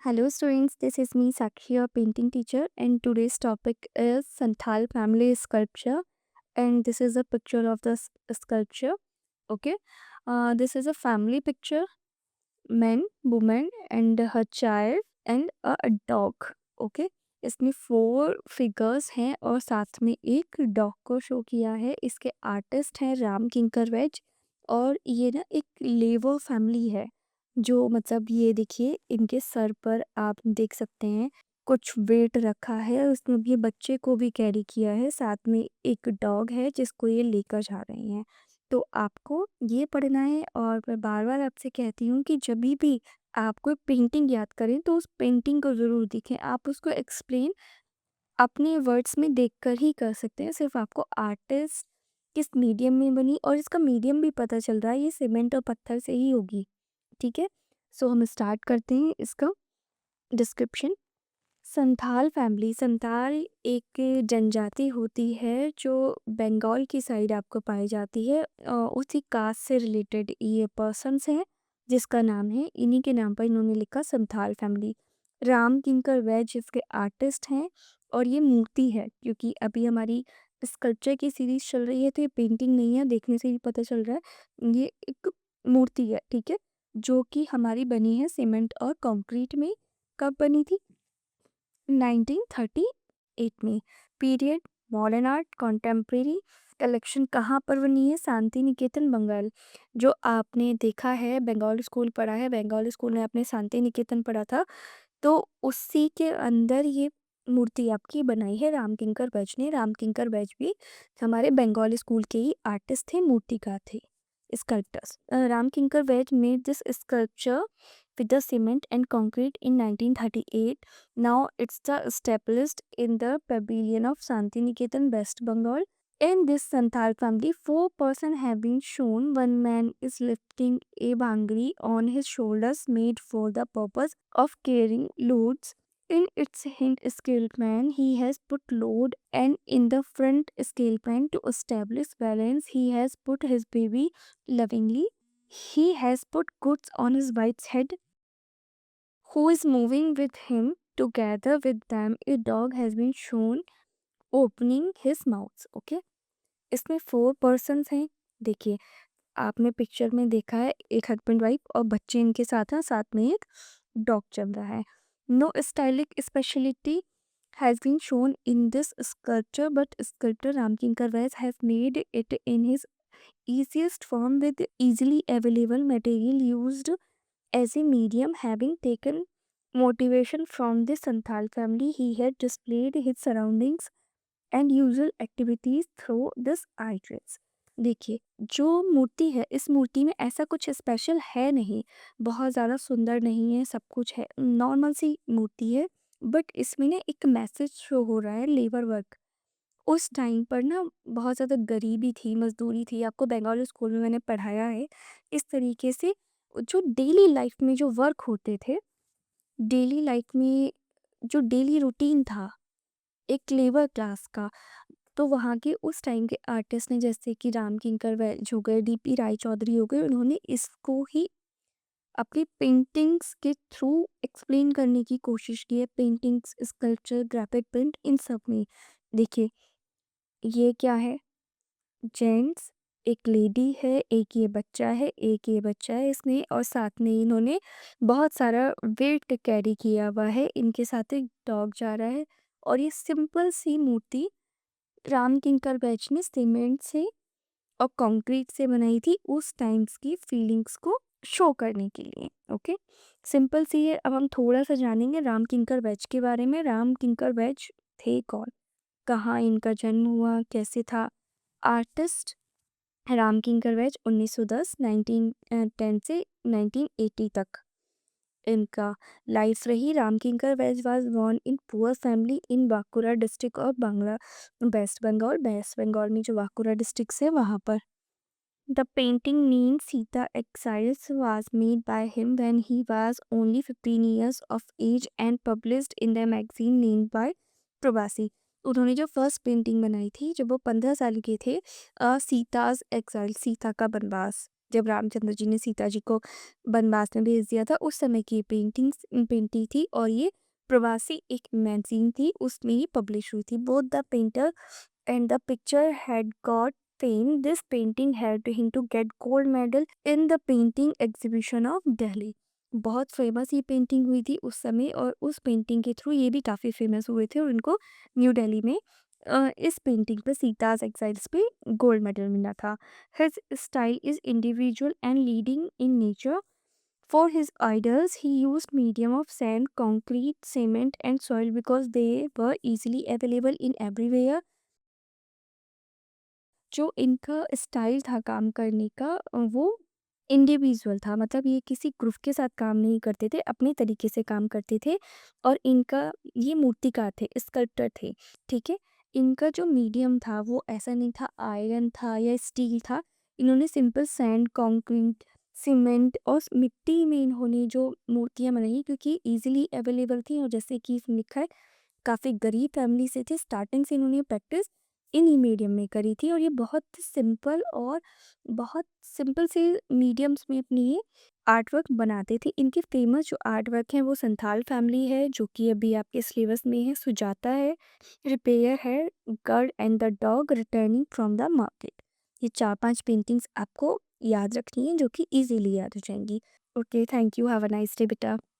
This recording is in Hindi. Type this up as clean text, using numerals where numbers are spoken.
Hello students, this is me Sakshi, your painting teacher, and today's topic is Santhal family sculpture. And this is a picture of the sculpture. Okay, this is a family picture: man, woman, and her child, and a dog. Okay, इसमें 4 फिगर्स हैं और साथ में एक डॉग को शो किया है. इसके आर्टिस्ट हैं राम किंकर वेज. और ये ना एक लेवो फैमिली है, जो मतलब ये देखिए इनके सर पर आप देख सकते हैं कुछ वेट रखा है, उसमें ये बच्चे को भी कैरी किया है, साथ में एक डॉग है जिसको ये लेकर जा रहे हैं. तो आपको ये पढ़ना है. और मैं बार-बार आपसे कहती हूँ कि जभी भी आप कोई पेंटिंग याद करें तो उस पेंटिंग को ज़रूर देखें. आप उसको एक्सप्लेन अपने वर्ड्स में देखकर ही कर सकते हैं. सिर्फ़ आपको आर्टिस्ट किस मीडियम में बनी और इसका मीडियम भी पता चल रहा है, ये सीमेंट और पत्थर से ही होगी. ठीक है? सो हम स्टार्ट करते हैं इसका डिस्क्रिप्शन. संथाल फैमिली. संथाल एक जनजाति होती है जो बंगाल की साइड आपको पाई जाती है. उसी कास्ट से रिलेटेड ये पर्सन्स हैं जिसका नाम है, इन्हीं के नाम पर इन्होंने लिखा संथाल फैमिली. राम किंकर वैज इसके आर्टिस्ट हैं. और ये मूर्ति है, क्योंकि अभी हमारी स्कल्पचर की सीरीज चल रही है तो ये पेंटिंग नहीं है, देखने से ही पता चल रहा है. ये एक मूर्ति है, ठीक है, जो कि हमारी बनी है सीमेंट और कंक्रीट में. कब बनी थी? 1938 में. Period modern art contemporary. Collection कहाँ पर बनी है? शांति निकेतन बंगाल. जो आपने देखा है, बंगाल स्कूल पढ़ा है, बंगाल स्कूल में आपने शांति निकेतन पढ़ा था, तो उसी के अंदर ये मूर्ति आपकी बनाई है राम किंकर बैज ने. राम किंकर बैज भी हमारे बंगाल स्कूल के ही आर्टिस्ट थे, मूर्तिकार थे, sculptors. Ram Kinkar Veg made this sculpture with the cement and concrete in 1938. Now it's the established in the pavilion of Santiniketan, West Bengal. In this Santhal family, 4 persons have been shown. One man is lifting a bangri on his shoulders, made for the purpose of carrying loads. In its hind scale pan, he has put load, and in the front scale pan, to establish balance, he has put his baby lovingly. He has put goods on his wife's head, who is moving with him. Together with them, a dog has been shown opening his mouth. Okay, इसमें 4 पर्सन्स हैं. देखिए, आपने पिक्चर में देखा है एक हस्बैंड वाइफ और बच्चे इनके साथ हैं, साथ में एक डॉग चल रहा है. No stylistic speciality has been shown in this sculpture, but sculptor Ramkinkar Vais has made it in his easiest form with easily available material used as a medium. Having taken motivation from the Santhal family, he had displayed his surroundings and usual activities through this iris. देखिए, जो मूर्ति है, इस मूर्ति में ऐसा कुछ स्पेशल है नहीं, बहुत ज़्यादा सुंदर नहीं है, सब कुछ है, नॉर्मल सी मूर्ति है. बट इसमें ना एक मैसेज शो हो रहा है, लेबर वर्क. उस टाइम पर ना बहुत ज़्यादा गरीबी थी, मजदूरी थी. आपको बंगाली स्कूल में मैंने पढ़ाया है. इस तरीके से जो डेली लाइफ में जो वर्क होते थे, डेली लाइफ में जो डेली रूटीन था एक लेबर क्लास का, तो वहाँ के उस टाइम के आर्टिस्ट ने, जैसे कि राम किंकर वैज हो गए, डीपी राय चौधरी हो गए, उन्होंने इसको ही अपनी पेंटिंग्स के थ्रू एक्सप्लेन करने की कोशिश की है. पेंटिंग्स, स्कल्पचर, ग्राफिक प्रिंट, इन सब में. देखिए, ये क्या है? जेंट्स, एक लेडी है, एक ये बच्चा है, एक ये बच्चा है इसमें, और साथ में इन्होंने बहुत सारा वेट कैरी किया हुआ है. इनके साथ एक डॉग जा रहा है. और ये सिंपल सी मूर्ति राम किंकर बैच ने सीमेंट से और कंक्रीट से बनाई थी, उस टाइम्स की फीलिंग्स को शो करने के लिए. ओके, सिंपल सी है. अब हम थोड़ा सा जानेंगे राम किंकर बैच के बारे में. राम किंकर बैच थे कौन, कहाँ इनका जन्म हुआ, कैसे था? आर्टिस्ट राम किंकर बैच 1910 1910 से 1980 तक इनका लाइफ रही. Ram Kinkar Baij was born in poor family in Bankura district of Bangla, West Bengal. West Bengal में जो बांकुरा डिस्ट्रिक्ट है वहाँ पर. The painting name Sita exiles was made by him when he was only 15 years of age and published in the magazine named by प्रवासी. उन्होंने जो फर्स्ट पेंटिंग बनाई थी जब वो 15 साल के थे, सीताज एक्साइल, सीता का वनवास, जब रामचंद्र जी ने सीता जी को वनवास में भेज दिया था, उस समय की पेंटिंग थी और ये प्रवासी एक मैगज़ीन थी, उसमें ये पब्लिश हुई थी। Both the painter and the picture had got fame. This painting helped him to get gold medal in the painting exhibition of Delhi. बहुत फेमस ये पेंटिंग हुई थी उस समय और उस पेंटिंग के थ्रू ये भी काफ़ी फेमस हुए थे और उनको न्यू दिल्ली में इस पेंटिंग पे सीताज एक्साइल्स पे गोल्ड मेडल मिला था। His style is individual and leading in nature. For his idols, he used medium of sand, concrete, cement, and soil because they were easily available in everywhere. जो इनका स्टाइल था काम करने का वो इंडिविजुअल था, मतलब ये किसी ग्रुप के साथ काम नहीं करते थे, अपने तरीके से काम करते थे और इनका ये मूर्तिकार थे, स्कल्प्टर थे, ठीक है। इनका जो मीडियम था वो ऐसा नहीं था आयरन था या स्टील था। इन्होंने सिंपल सैंड, कंक्रीट, सीमेंट और मिट्टी में इन्होंने जो मूर्तियाँ बनाई क्योंकि ईजिली अवेलेबल थी और जैसे कि इसमें लिखा है काफ़ी गरीब फैमिली से थे, स्टार्टिंग से इन्होंने प्रैक्टिस इन्हीं मीडियम में करी थी और ये बहुत सिंपल से मीडियम्स में अपनी ये आर्ट वर्क बनाते थे। इनके फेमस जो आर्ट वर्क हैं वो संथाल फैमिली है जो कि अभी आपके सिलेबस में है, सुजाता है, रिपेयर है, girl and the dog returning from the market. ये 4-5 पेंटिंग्स आपको याद रखनी है जो कि इजीली याद हो जाएंगी। Okay, thank you, have a nice day बेटा।